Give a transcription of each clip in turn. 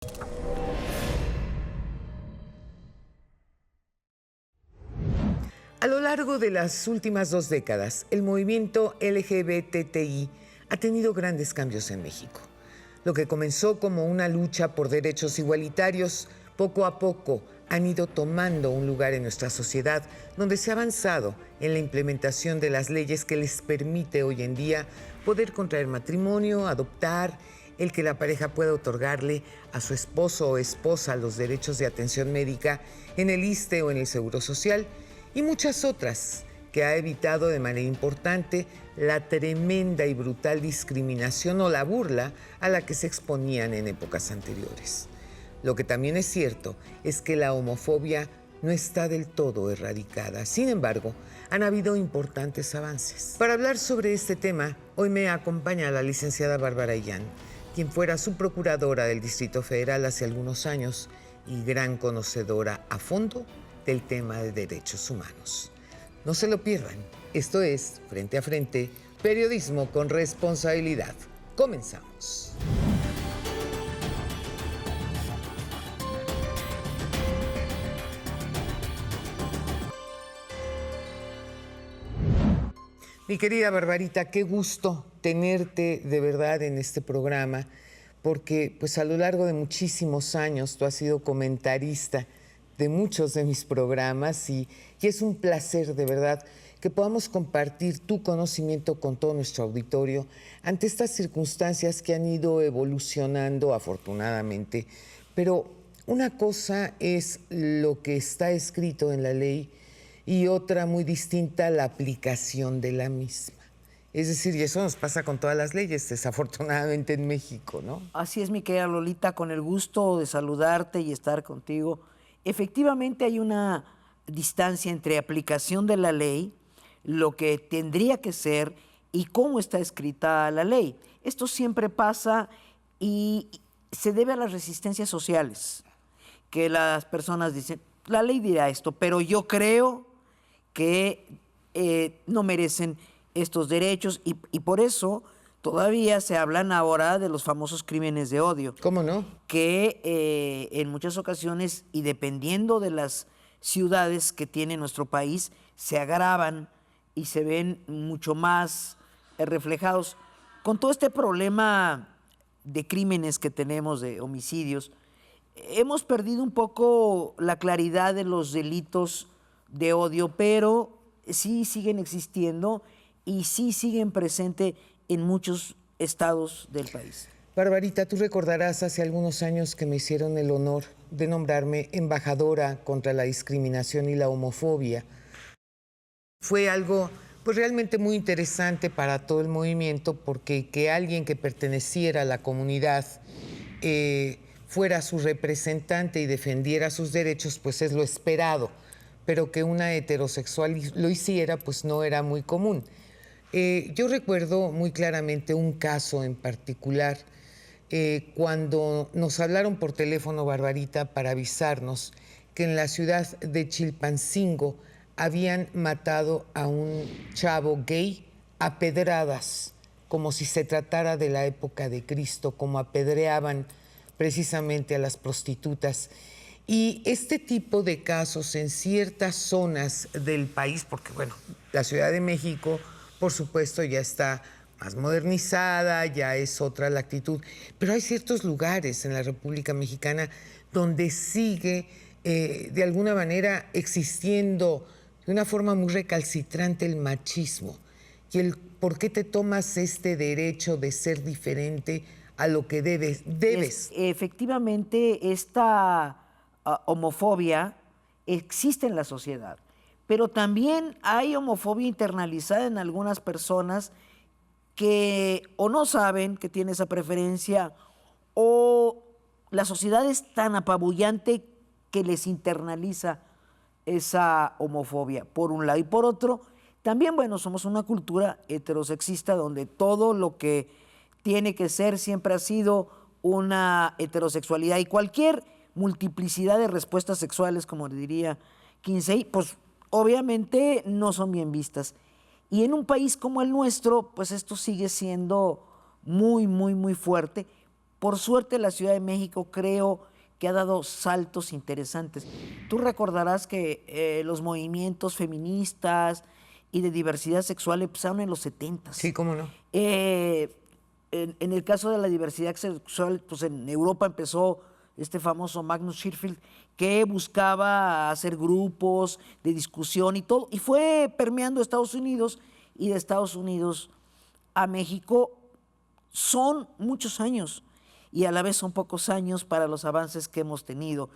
A lo largo de las últimas 2 décadas, el movimiento LGBTI ha tenido grandes cambios en México. Lo que comenzó como una lucha por derechos igualitarios, poco a poco han ido tomando un lugar en nuestra sociedad, donde se ha avanzado en la implementación de las leyes que les permite hoy en día poder contraer matrimonio, adoptar, el que la pareja pueda otorgarle a su esposo o esposa los derechos de atención médica en el ISSSTE o en el Seguro Social, y muchas otras que ha evitado de manera importante la tremenda y brutal discriminación o la burla a la que se exponían en épocas anteriores. Lo que también es cierto es que la homofobia no está del todo erradicada. Sin embargo, han habido importantes avances. Para hablar sobre este tema, hoy me acompaña la licenciada Bárbara Illán, quien fuera su procuradora del Distrito Federal hace algunos años y gran conocedora a fondo del tema de derechos humanos. No se lo pierdan. Esto es Frente a Frente, periodismo con responsabilidad. Comenzamos. Mi querida Barbarita, qué gusto tenerte de verdad en este programa, porque pues a lo largo de muchísimos años tú has sido comentarista de muchos de mis programas y es un placer de verdad que podamos compartir tu conocimiento con todo nuestro auditorio ante estas circunstancias que han ido evolucionando afortunadamente. Pero una cosa es lo que está escrito en la ley y otra muy distinta, la aplicación de la misma. Es decir, y eso nos pasa con todas las leyes, desafortunadamente en México, ¿no? Así es, mi querida Lolita, con el gusto de saludarte y estar contigo. Efectivamente hay una distancia entre aplicación de la ley, lo que tendría que ser y cómo está escrita la ley. Esto siempre pasa y se debe a las resistencias sociales, que las personas dicen, la ley dirá esto, pero yo creo que no merecen estos derechos y por eso todavía se hablan ahora de los famosos crímenes de odio. ¿Cómo no? Que en muchas ocasiones, y dependiendo de las ciudades que tiene nuestro país, se agravan y se ven mucho más reflejados. Con todo este problema de crímenes que tenemos, de homicidios, hemos perdido un poco la claridad de los delitos de odio, pero sí siguen existiendo y sí siguen presentes en muchos estados del país. Barbarita, tú recordarás hace algunos años que me hicieron el honor de nombrarme embajadora contra la discriminación y la homofobia. Fue algo pues realmente muy interesante para todo el movimiento, porque que alguien que perteneciera a la comunidad fuera su representante y defendiera sus derechos, pues es lo esperado, pero que una heterosexual lo hiciera, pues no era muy común. Yo recuerdo muy claramente un caso en particular, cuando nos hablaron por teléfono, Barbarita, para avisarnos que en la ciudad de Chilpancingo habían matado a un chavo gay a pedradas, como si se tratara de la época de Cristo, como apedreaban precisamente a las prostitutas. Y este tipo de casos en ciertas zonas del país, porque bueno, la Ciudad de México, por supuesto, ya está más modernizada, ya es otra la actitud, pero hay ciertos lugares en la República Mexicana donde sigue de alguna manera existiendo de una forma muy recalcitrante el machismo y el por qué te tomas este derecho de ser diferente a lo que debes. Efectivamente, esta homofobia existe en la sociedad, pero también hay homofobia internalizada en algunas personas que o no saben que tiene esa preferencia o la sociedad es tan apabullante que les internaliza esa homofobia, por un lado. Y por otro, también, bueno, somos una cultura heterosexista donde todo lo que tiene que ser siempre ha sido una heterosexualidad y cualquier multiplicidad de respuestas sexuales, como diría Kinsey, pues obviamente no son bien vistas. Y en un país como el nuestro, pues esto sigue siendo muy, muy, muy fuerte, Por suerte, la Ciudad de México creo que ha dado saltos interesantes. Tú recordarás que los movimientos feministas y de diversidad sexual empezaron en los 70. Sí, cómo no. En el caso de la diversidad sexual, pues en Europa empezó este famoso Magnus Hirschfeld, que buscaba hacer grupos de discusión y todo, y fue permeando Estados Unidos, y de Estados Unidos a México son muchos años, y a la vez son pocos años para los avances que hemos tenido.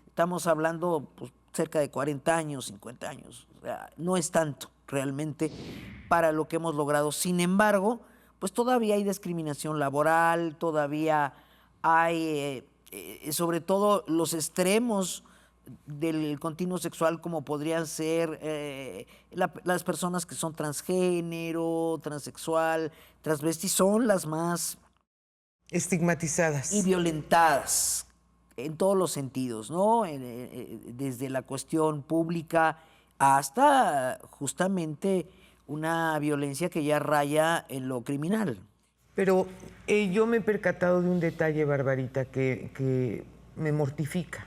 Estamos hablando pues, cerca de 40 años, 50 años, o sea, no es tanto realmente para lo que hemos logrado. Sin embargo, pues todavía hay discriminación laboral, todavía hay, sobre todo, los extremos del continuo sexual, como podrían ser las personas que son transgénero, transexual, transvesti, son las más Estigmatizadas. y violentadas en todos los sentidos, ¿no? Desde la cuestión pública hasta justamente una violencia que ya raya en lo criminal. Pero yo me he percatado de un detalle, Barbarita, que me mortifica.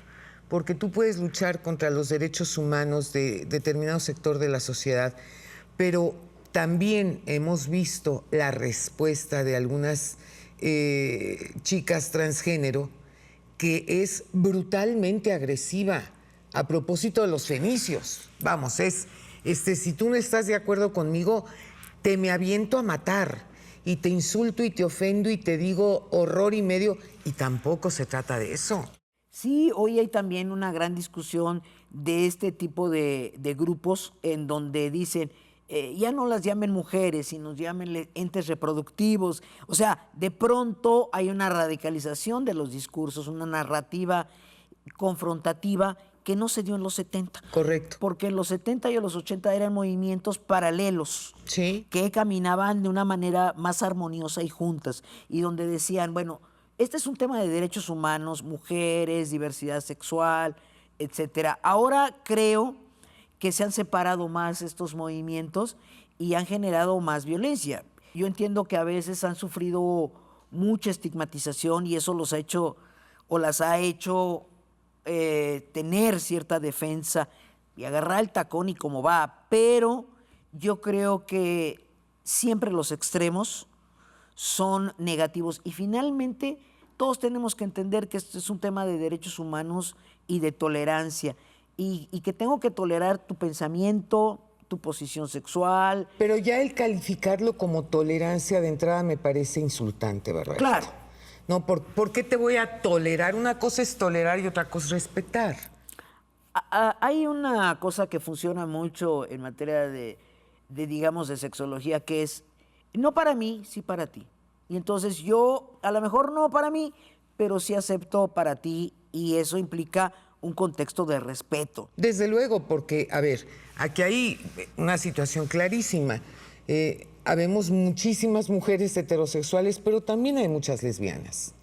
Porque tú puedes luchar contra los derechos humanos de determinado sector de la sociedad, pero también hemos visto la respuesta de algunas chicas transgénero que es brutalmente agresiva a propósito de los fenicios. Vamos, si tú no estás de acuerdo conmigo, te me aviento a matar y te insulto y te ofendo y te digo horror y medio, y tampoco se trata de eso. Sí, hoy hay también una gran discusión de este tipo de grupos en donde dicen, ya no las llamen mujeres, sino llámenle entes reproductivos. O sea, de pronto hay una radicalización de los discursos, una narrativa confrontativa que no se dio en los 70. Correcto. Porque en los 70 y en los 80 eran movimientos paralelos. Sí. Que caminaban de una manera más armoniosa y juntas. Y donde decían, bueno, este es un tema de derechos humanos, mujeres, diversidad sexual, etcétera. Ahora creo que se han separado más estos movimientos y han generado más violencia. Yo entiendo que a veces han sufrido mucha estigmatización y eso los ha hecho o las ha hecho tener cierta defensa y agarrar el tacón y cómo va, pero yo creo que siempre los extremos son negativos y finalmente todos tenemos que entender que esto es un tema de derechos humanos y de tolerancia y que tengo que tolerar tu pensamiento, tu posición sexual. Pero ya el calificarlo como tolerancia de entrada me parece insultante, ¿verdad? Claro. No, ¿por qué te voy a tolerar? Una cosa es tolerar y otra cosa es respetar. Hay una cosa que funciona mucho en materia digamos, de sexología, que es no para mí, sí para ti. Y entonces yo, a lo mejor no para mí, pero sí acepto para ti y eso implica un contexto de respeto. Desde luego, porque, a ver, aquí hay una situación clarísima. Habemos muchísimas mujeres heterosexuales, pero también hay muchas lesbianas.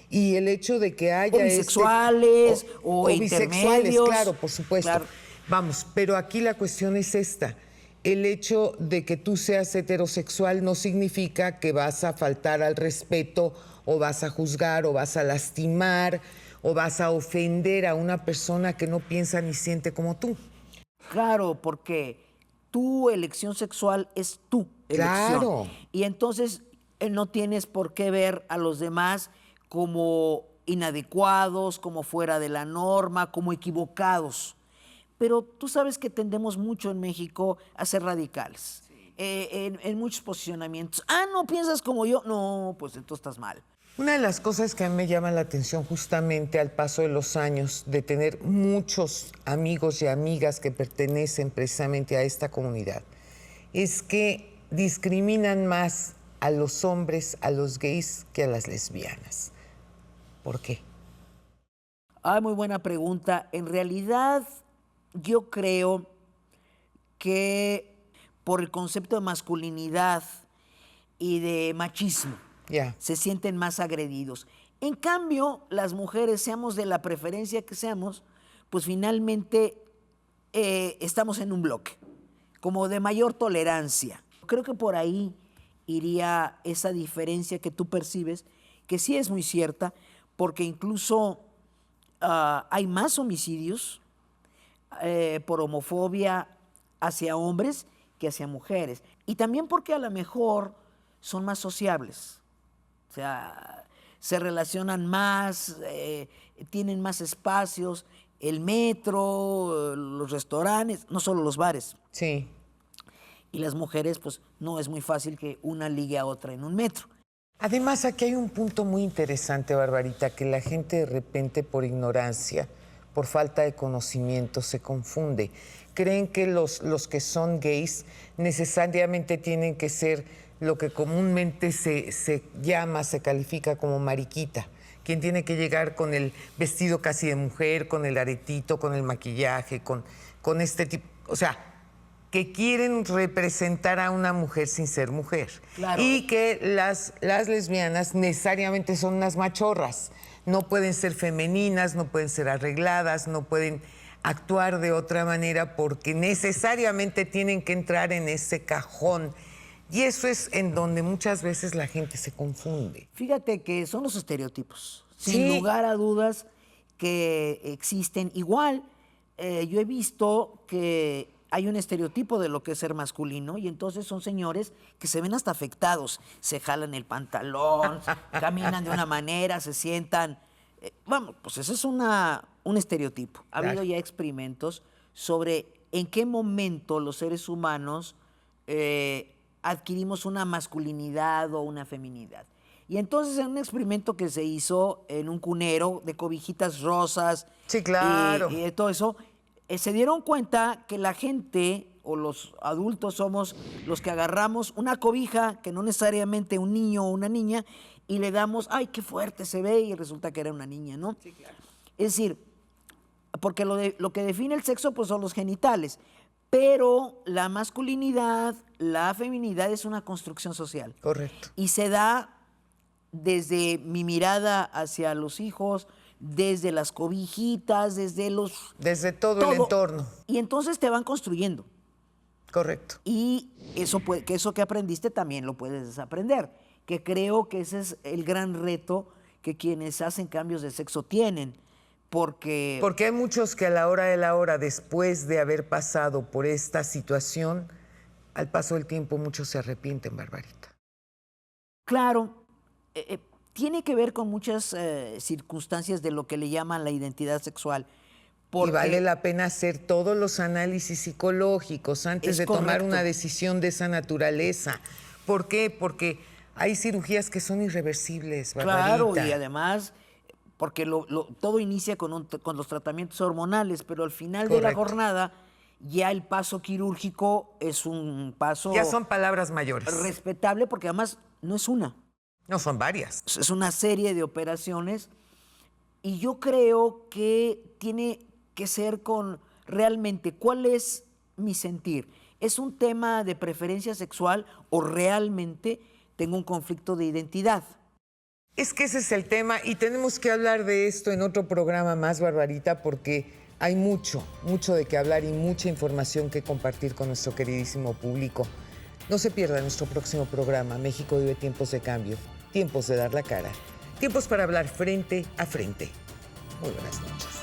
Y el hecho de que haya... O bisexuales, o bisexuales, intermedios. claro, por supuesto. Claro. Vamos, pero aquí la cuestión es esta. El hecho de que tú seas heterosexual no significa que vas a faltar al respeto o vas a juzgar o vas a lastimar o vas a ofender a una persona que no piensa ni siente como tú. Claro, porque tu elección sexual es tu elección. Claro. Y entonces no tienes por qué ver a los demás como inadecuados, como fuera de la norma, como equivocados. Pero tú sabes que tendemos mucho en México a ser radicales, en muchos posicionamientos. Ah, ¿no piensas como yo? No, pues entonces estás mal. Una de las cosas que a mí me llama la atención justamente al paso de los años, de tener muchos amigos y amigas que pertenecen precisamente a esta comunidad, es que discriminan más a los hombres, a los gays, que a las lesbianas. ¿Por qué? Ah, muy buena pregunta. En realidad, yo creo que por el concepto de masculinidad y de machismo, se sienten más agredidos. En cambio, las mujeres, seamos de la preferencia que seamos, pues finalmente estamos en un bloque, como de mayor tolerancia. Creo que por ahí iría esa diferencia que tú percibes, que sí es muy cierta, porque incluso hay más homicidios por homofobia hacia hombres que hacia mujeres. Y también porque a lo mejor son más sociables. O sea, se relacionan más, tienen más espacios, el metro, los restaurantes, no solo los bares. Sí. Y las mujeres, pues no es muy fácil que una ligue a otra en un metro. Además, aquí hay un punto muy interesante, Barbarita, que la gente de repente por ignorancia, por falta de conocimiento, se confunde. Creen que los que son gays necesariamente tienen que ser lo que comúnmente se llama, se califica como mariquita. Quien tiene que llegar con el vestido casi de mujer, con el aretito, con el maquillaje, con este tipo... O sea, que quieren representar a una mujer sin ser mujer. Claro. Y que las lesbianas necesariamente son unas machorras. No pueden ser femeninas, no pueden ser arregladas, no pueden actuar de otra manera porque necesariamente tienen que entrar en ese cajón. Y eso es en donde muchas veces la gente se confunde. Fíjate que son los estereotipos. Sí. Sin lugar a dudas que existen. Igual, yo he visto que hay un estereotipo de lo que es ser masculino y entonces son señores que se ven hasta afectados. Se jalan el pantalón, caminan de una manera, se sientan... Vamos, pues ese es un estereotipo. Ha habido ya experimentos sobre en qué momento los seres humanos adquirimos una masculinidad o una feminidad. Y entonces en un experimento que se hizo en un cunero de cobijitas rosas... Sí, claro. Y todo eso... se dieron cuenta que la gente o los adultos somos los que agarramos una cobija, que no necesariamente un niño o una niña, y le damos, ¡ay, qué fuerte se ve! Y resulta que era una niña, ¿no? Sí, claro. Es decir, porque lo que define el sexo pues, son los genitales, pero la masculinidad, la feminidad es una construcción social. Correcto. Y se da desde mi mirada hacia los hijos, desde las cobijitas, desde todo el entorno. Y entonces te van construyendo. Correcto. Y eso que aprendiste también lo puedes desaprender, que creo que ese es el gran reto que quienes hacen cambios de sexo tienen, porque hay muchos que a la hora de la hora, después de haber pasado por esta situación, al paso del tiempo muchos se arrepienten, Barbarita. Claro, tiene que ver con muchas circunstancias de lo que le llaman la identidad sexual. Y vale la pena hacer todos los análisis psicológicos antes de tomar una decisión de esa naturaleza. ¿Por qué? Porque hay cirugías que son irreversibles, Barbarita. Claro, y además, porque todo inicia con los tratamientos hormonales, pero al final de la jornada ya el paso quirúrgico es un paso... Ya son palabras mayores. Respetable, porque además no es una. No, son varias. Es una serie de operaciones y yo creo que tiene que ser con realmente cuál es mi sentir. ¿Es un tema de preferencia sexual o realmente tengo un conflicto de identidad? Es que ese es el tema y tenemos que hablar de esto en otro programa más, Barbarita, porque hay mucho de qué hablar y mucha información que compartir con nuestro queridísimo público. No se pierda nuestro próximo programa. México vive tiempos de cambio, tiempos de dar la cara, tiempos para hablar frente a frente. Muy buenas noches.